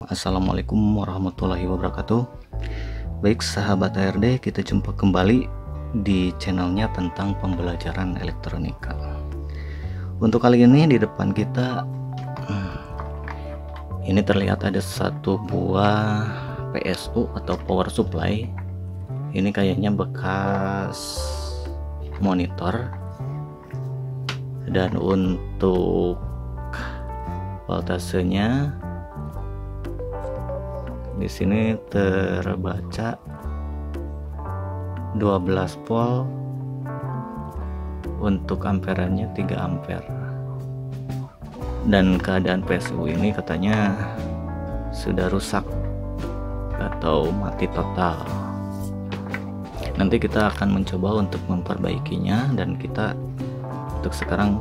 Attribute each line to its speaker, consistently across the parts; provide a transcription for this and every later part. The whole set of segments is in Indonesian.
Speaker 1: Assalamualaikum warahmatullahi wabarakatuh. Baik sahabat ARD, kita jumpa kembali di channelnya tentang pembelajaran elektronika. Untuk kali ini di depan kita ini terlihat ada satu buah PSU atau power supply. Ini kayaknya bekas monitor, dan untuk voltasenya di sini terbaca 12 volt, untuk amperannya 3 ampere. Dan keadaan PSU ini katanya sudah rusak atau mati total. Nanti kita akan mencoba untuk memperbaikinya, dan kita untuk sekarang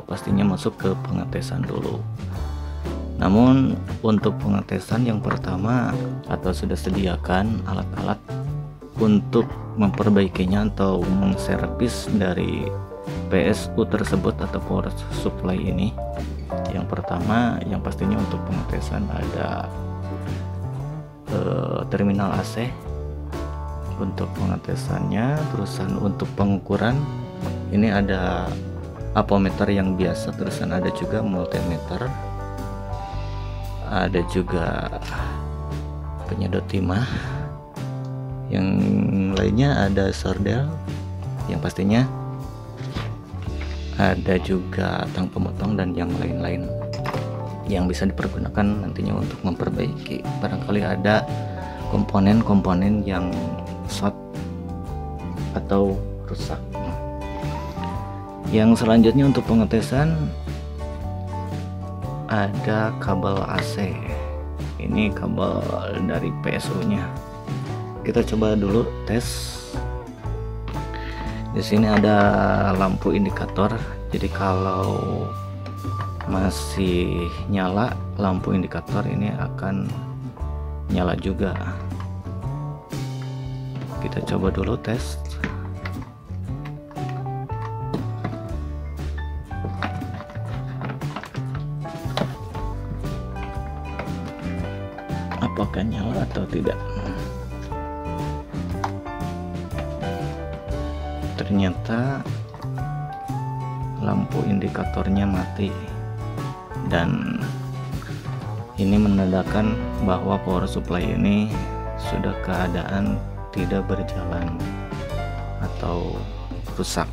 Speaker 1: pastinya masuk ke pengetesan dulu. Namun untuk pengetesan yang pertama, atau sudah sediakan alat-alat untuk memperbaikinya atau menservis dari PSU tersebut atau power supply ini. Yang pertama, yang pastinya untuk pengetesan ada terminal AC untuk pengetesannya. Terusan untuk pengukuran ini ada ampermeter yang biasa, terusan ada juga multimeter, ada juga penyedot timah, yang lainnya ada sordel, yang pastinya ada juga tang pemotong dan yang lain-lain yang bisa dipergunakan nantinya untuk memperbaiki. Barangkali ada komponen-komponen yang short atau rusak. Yang selanjutnya untuk pengetesan ada kabel AC. Ini kabel dari PSU nya. Kita coba dulu tes. Di sini ada lampu indikator. Jadi kalau masih nyala lampu indikator ini akan nyala juga. Kita coba dulu tes. Apakah nyala atau tidak? Ternyata lampu indikatornya mati, dan ini menandakan bahwa power supply ini sudah keadaan tidak berjalan atau rusak.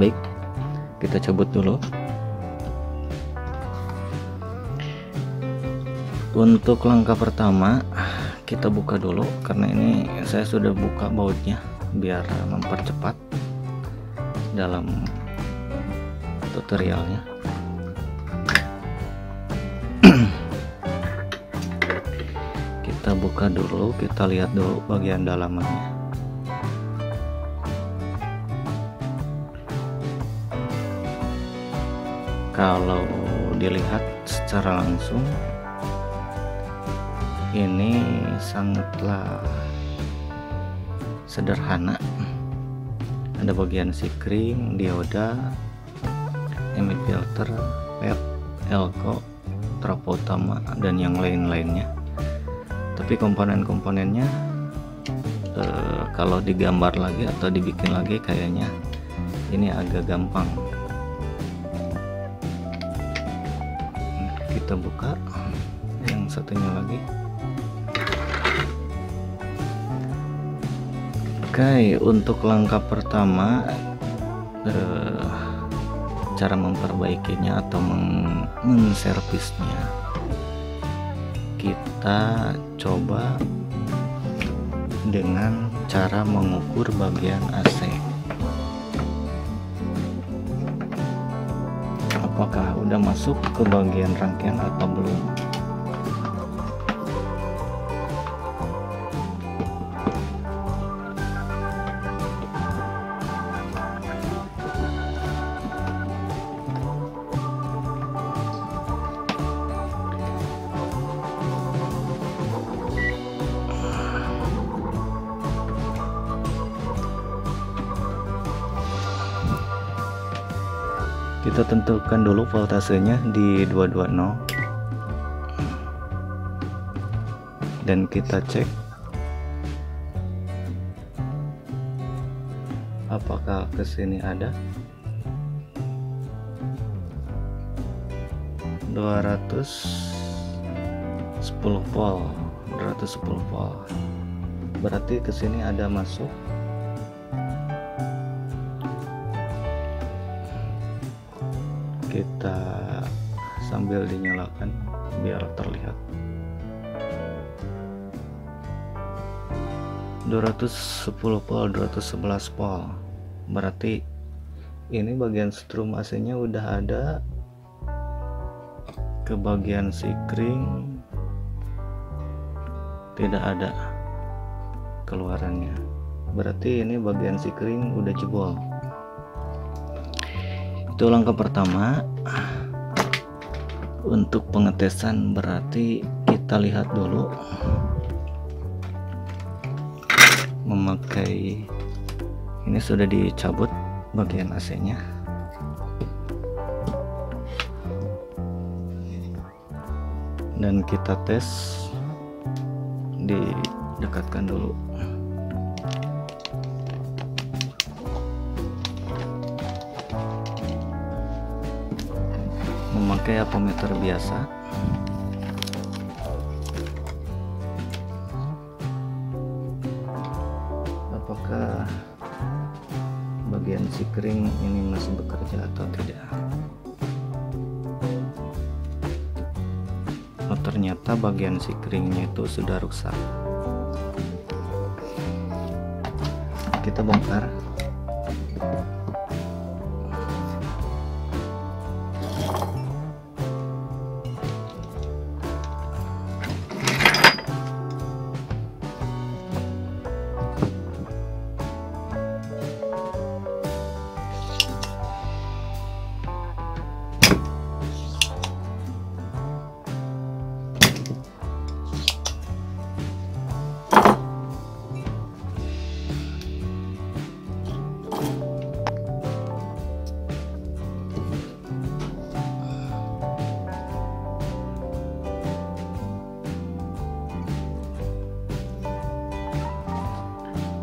Speaker 1: Baik, kita cabut dulu. Untuk langkah pertama kita buka dulu, karena ini saya sudah buka bautnya biar mempercepat dalam tutorialnya. Kita buka dulu, kita lihat dulu bagian dalamannya. Kalau dilihat secara langsung ini sangatlah sederhana. Ada bagian sikring, dioda, emit filter, led, elko, trafo utama, dan yang lain-lainnya. Tapi komponen-komponennya kalau digambar lagi atau dibikin lagi kayaknya ini agak gampang. Kita buka yang satunya lagi. Oke, untuk langkah pertama cara memperbaikinya atau menservisnya, kita coba dengan cara mengukur bagian AC. Apakah udah masuk ke bagian rangkaian atau belum? Kita tentukan dulu voltasenya di 220. dan kita cek apakah ke sini ada 210 volt, berarti ke sini ada masuk. Kita sambil dinyalakan biar terlihat 210 volt, 211 volt, berarti ini bagian strum AC nya udah ada. Ke bagian sikring tidak ada keluarannya, berarti ini bagian sikring udah jebol. Itu langkah pertama. Untuk pengetesan berarti kita lihat dulu memakai ini sudah dicabut bagian AC nya. Dan kita tes, didekatkan dulu. Memakai apometer biasa. Apakah bagian sikring ini masih bekerja atau tidak? Oh, ternyata bagian sikringnya itu sudah rusak. Kita bongkar.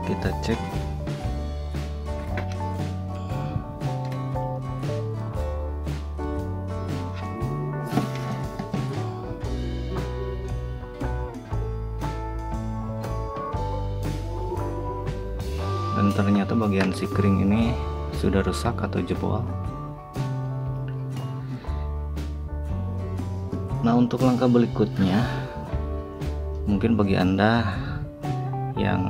Speaker 1: Kita cek. Dan ternyata bagian sikring ini sudah rusak atau jebol. Nah, untuk langkah berikutnya, mungkin bagi Anda yang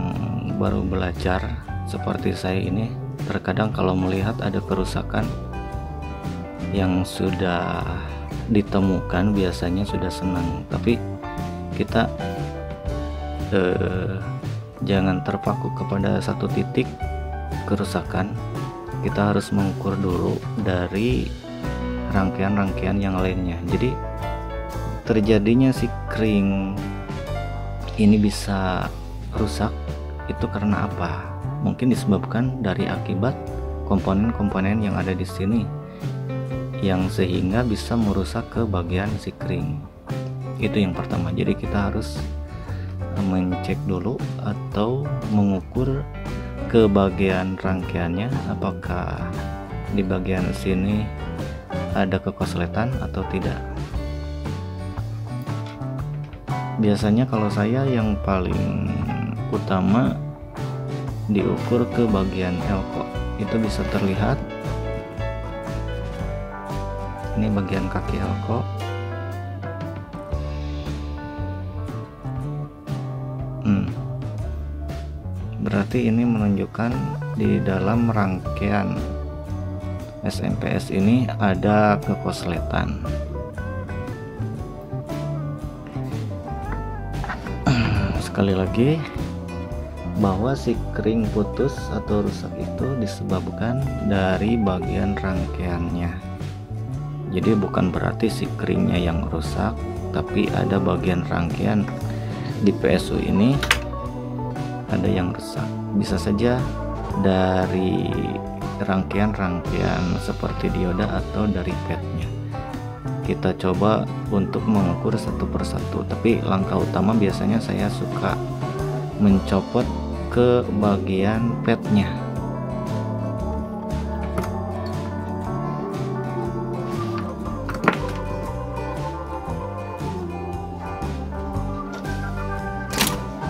Speaker 1: baru belajar seperti saya ini, terkadang kalau melihat ada kerusakan yang sudah ditemukan biasanya sudah senang, tapi kita jangan terpaku kepada satu titik kerusakan. Kita harus mengukur dulu dari rangkaian-rangkaian yang lainnya. Jadi terjadinya sikring ini bisa rusak itu karena apa? Mungkin disebabkan dari akibat komponen-komponen yang ada di sini yang sehingga bisa merusak ke bagian sikring. Itu yang pertama. Jadi kita harus mengecek dulu atau mengukur ke bagian rangkaiannya, apakah di bagian sini ada kekosletan atau tidak. Biasanya kalau saya yang paling utama diukur ke bagian elko, itu bisa terlihat ini bagian kaki elko. Berarti ini menunjukkan di dalam rangkaian SMPS ini ada kekosletan. Sekali lagi, bahwa sikring putus atau rusak itu disebabkan dari bagian rangkaiannya. Jadi bukan berarti sikringnya yang rusak, tapi ada bagian rangkaian di PSU ini ada yang rusak. Bisa saja dari rangkaian-rangkaian seperti dioda atau dari pednya. kita coba untuk mengukur satu persatu, tapi langkah utama biasanya saya suka mencopot ke bagian padnya.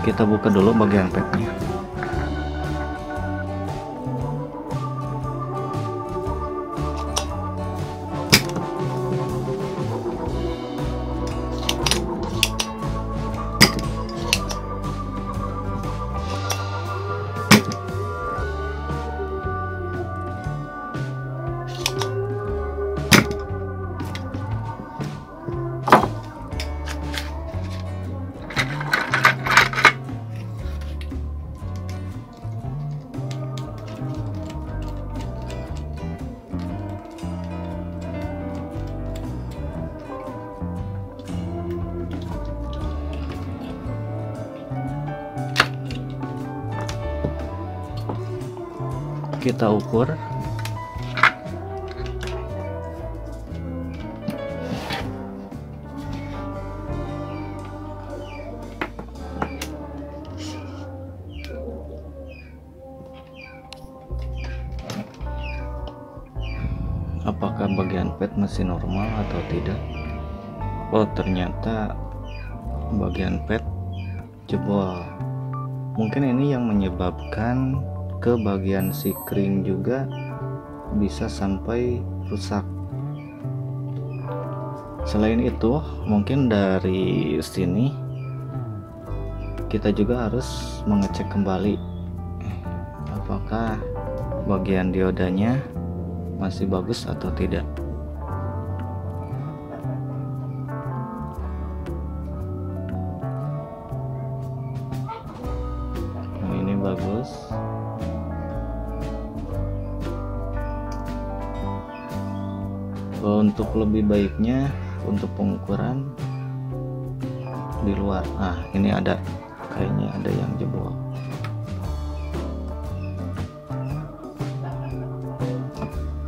Speaker 1: Kita buka dulu bagian padnya. Kita ukur. Apakah bagian pad masih normal atau tidak? Oh, ternyata bagian pad jebol. Mungkin ini yang menyebabkan ke bagian sikring juga bisa sampai rusak. Selain itu, mungkin dari sini kita juga harus mengecek kembali apakah bagian diodanya masih bagus atau tidak. Nah, ini bagus. Untuk lebih baiknya untuk pengukuran di luar. Nah, ini kayaknya ada yang jebol.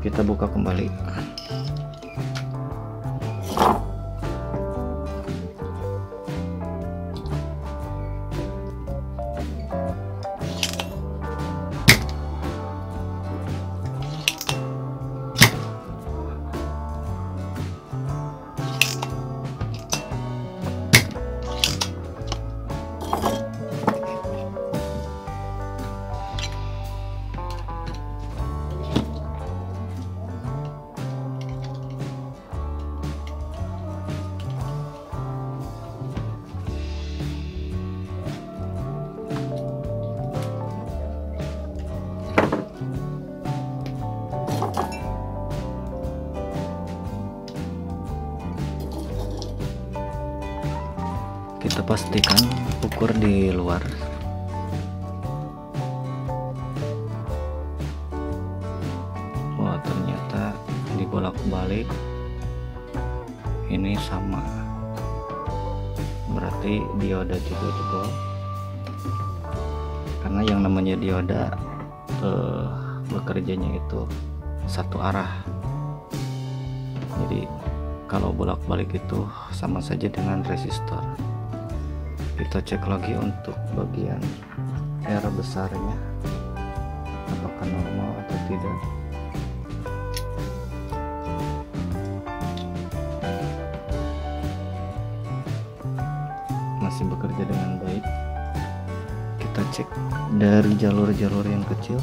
Speaker 1: Kita buka kembali. Kita pastikan ukur di luar. Wah, ternyata dibolak-balik ini sama, berarti dioda juga jebol. Karena yang namanya dioda bekerjanya itu satu arah, jadi kalau bolak-balik itu sama saja dengan resistor. Kita cek lagi untuk bagian R besarnya, apakah normal atau tidak. Masih bekerja dengan baik. Kita cek dari jalur-jalur yang kecil.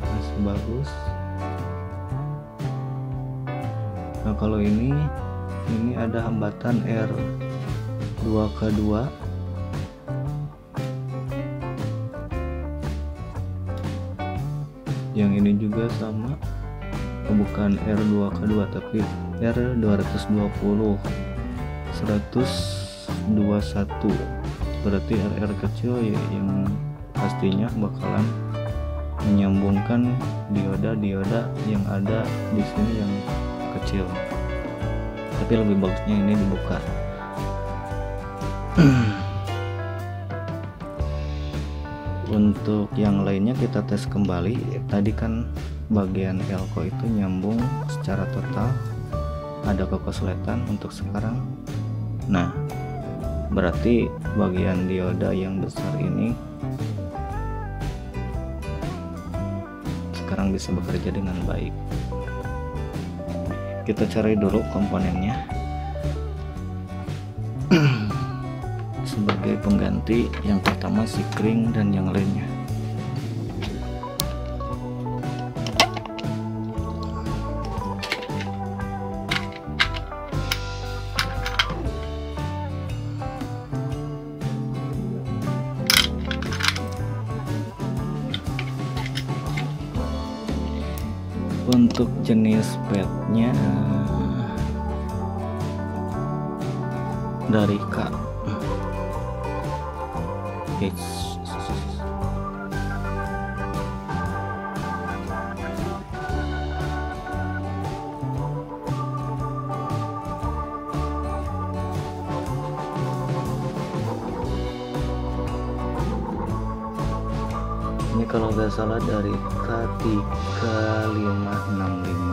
Speaker 1: Masih bagus. Nah, kalau ini ada hambatan R2K2. Yang ini juga sama, bukan R2K2 tapi R220 121. Berarti RR kecil ya, yang pastinya bakalan menyambungkan dioda yang ada di sini yang kecil. Tapi lebih bagusnya ini dibuka. Untuk yang lainnya kita tes kembali. Tadi kan bagian elko itu nyambung secara total, ada kekosletan untuk sekarang. Nah, berarti bagian dioda yang besar ini sekarang bisa bekerja dengan baik. Kita cari dulu komponennya sebagai pengganti. Yang pertama sikring dan yang lainnya. Untuk jenis padnya dari K. Ini kalau nggak salah dari K3565.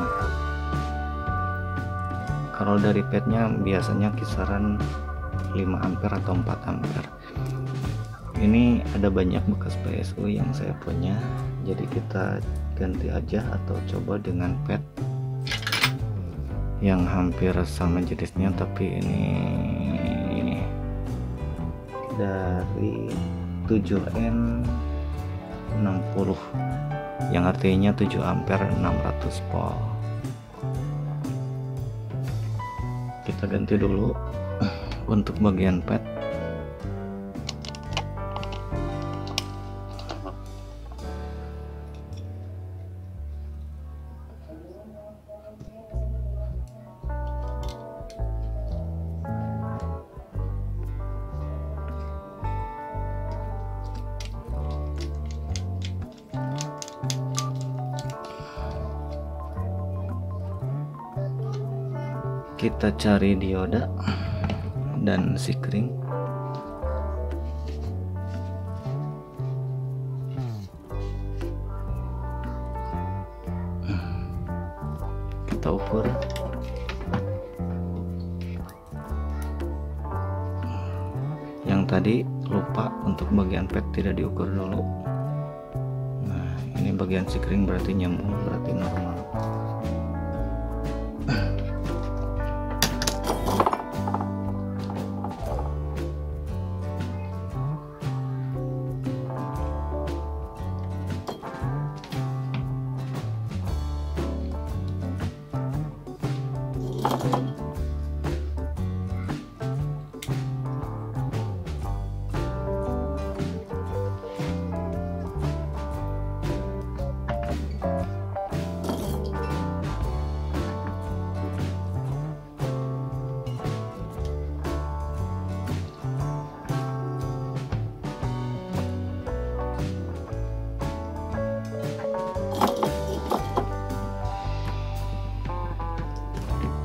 Speaker 1: Kalau dari padnya biasanya kisaran 5 ampere atau 4 ampere. Ini ada banyak bekas PSU yang saya punya, jadi kita ganti aja atau coba dengan pad yang hampir sama jenisnya, tapi ini dari 7N60 yang artinya 7 ampere 600 volt. Kita ganti dulu untuk bagian pad. Kita cari dioda dan sikring. Kita ukur. Yang tadi lupa untuk bagian pad tidak diukur dulu. Nah, ini bagian sikring berarti nyambung, berarti normal.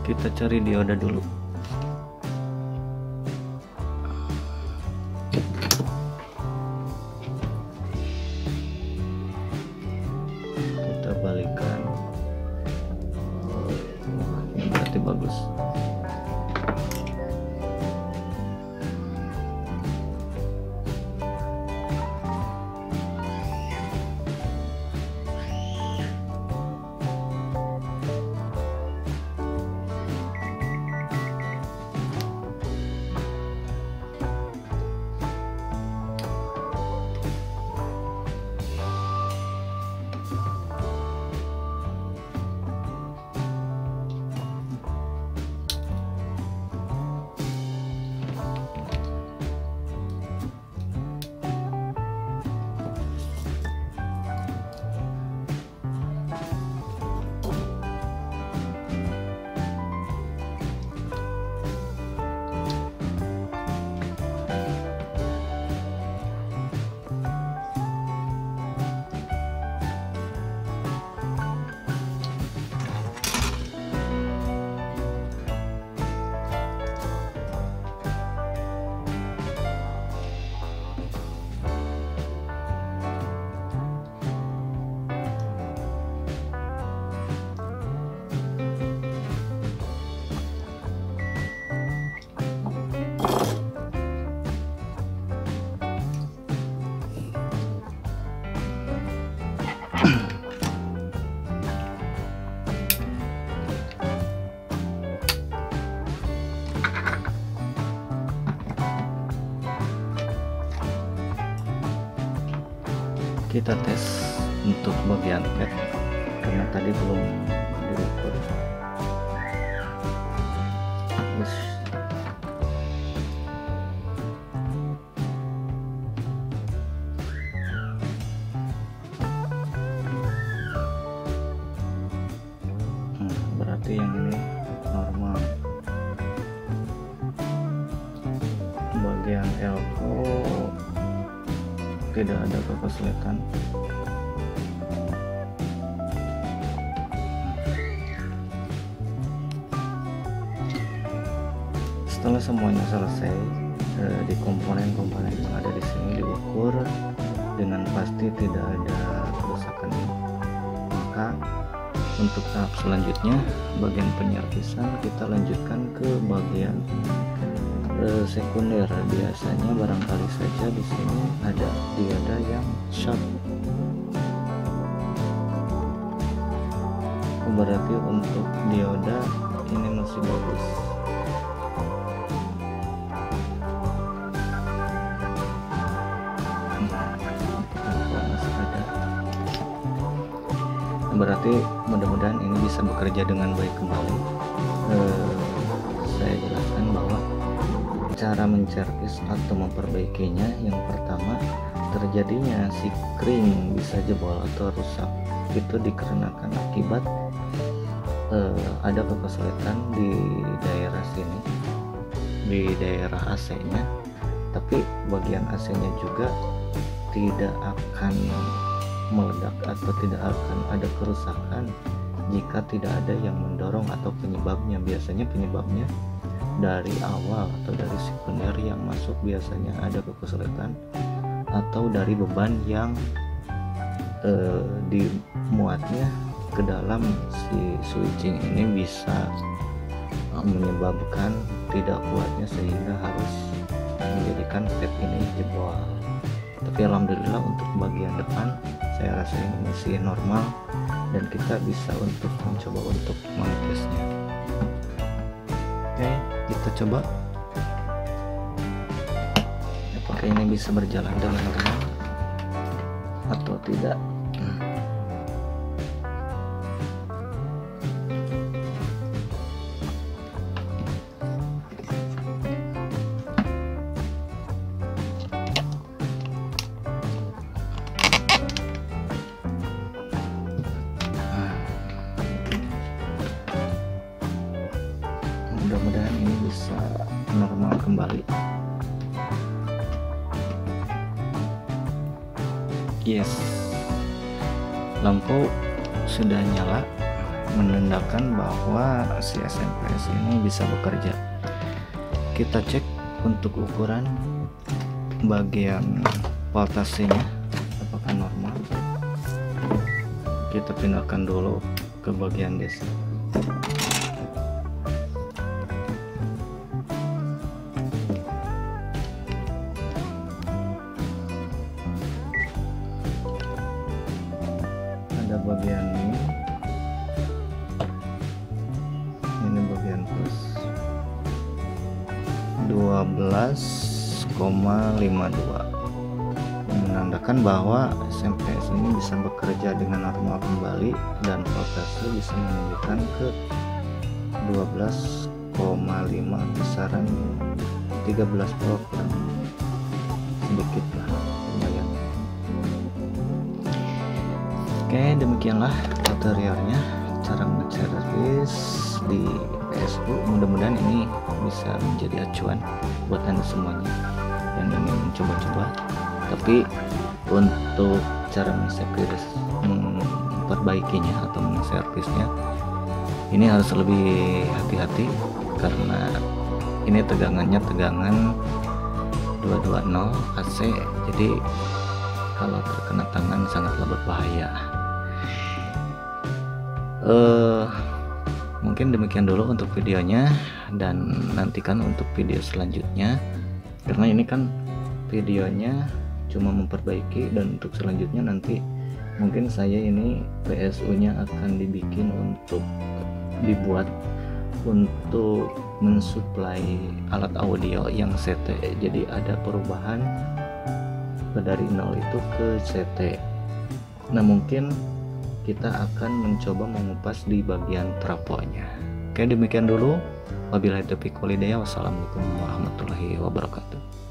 Speaker 1: Kita cari dioda dulu. Kita balikan. Ini berarti bagus. kita tes untuk bagian pad karena tadi belum diukur. Berarti yang ini normal. Bagian elko tidak ada kesulitan. Setelah semuanya selesai, di komponen-komponen yang ada di sini diukur dengan pasti tidak ada kerusakan, maka untuk tahap selanjutnya bagian penyerpisan kita lanjutkan ke bagian sekunder. Biasanya barangkali saja di sini ada dioda yang short, berarti untuk dioda ini masih bagus. Berarti mudah-mudahan ini bisa bekerja dengan baik kembali. Saya jelaskan bahwa cara menservis atau memperbaikinya, yang pertama, terjadinya si kring bisa jebol atau rusak itu dikarenakan akibat ada kesulitan di daerah sini, di daerah AC-nya, tapi bagian AC-nya juga tidak akan meledak atau tidak akan ada kerusakan jika tidak ada yang mendorong atau penyebabnya. Biasanya penyebabnya dari awal atau dari sekunder yang masuk, biasanya ada kesulitan atau dari beban yang dimuatnya ke dalam si switching ini bisa menyebabkan tidak kuatnya sehingga harus menjadikan pad ini jebol. Tapi alhamdulillah untuk bagian depan saya rasa ini masih normal dan kita bisa untuk mencoba untuk mengetesnya. Oke, kita coba apakah ini bisa berjalan dengan normal atau tidak. Mudah-mudahan ini bisa normal kembali. Yes, lampu sudah nyala, menandakan bahwa si SMPS ini bisa bekerja. Kita cek untuk ukuran bagian voltasenya apakah normal. Kita pindahkan dulu ke bagian DC. Ada bagian ini bagian plus 12,52, menandakan bahwa SMPS ini bisa bekerja dengan normal kembali dan voltase bisa menunjukkan ke 12,5, kisaran 13 volt, sedikit lah, lumayan. Oke, demikianlah tutorialnya cara menservis di PSU. Mudah-mudahan ini bisa menjadi acuan buat Anda semuanya yang ingin mencoba-coba. Tapi untuk cara memperbaikinya atau menservisnya ini harus lebih hati-hati karena ini tegangannya tegangan 220 AC, jadi kalau terkena tangan sangatlah berbahaya. Mungkin demikian dulu untuk videonya, dan nantikan untuk video selanjutnya karena ini kan videonya cuma memperbaiki, dan untuk selanjutnya nanti mungkin saya ini PSU nya akan dibuat untuk mensuplai alat audio yang CT, jadi ada perubahan dari 0 itu ke CT. Nah, mungkin kita akan mencoba mengupas di bagian trafonya. Oke, demikian dulu. Wabillahi taufiq walhidayah. Wassalamualaikum warahmatullahi wabarakatuh.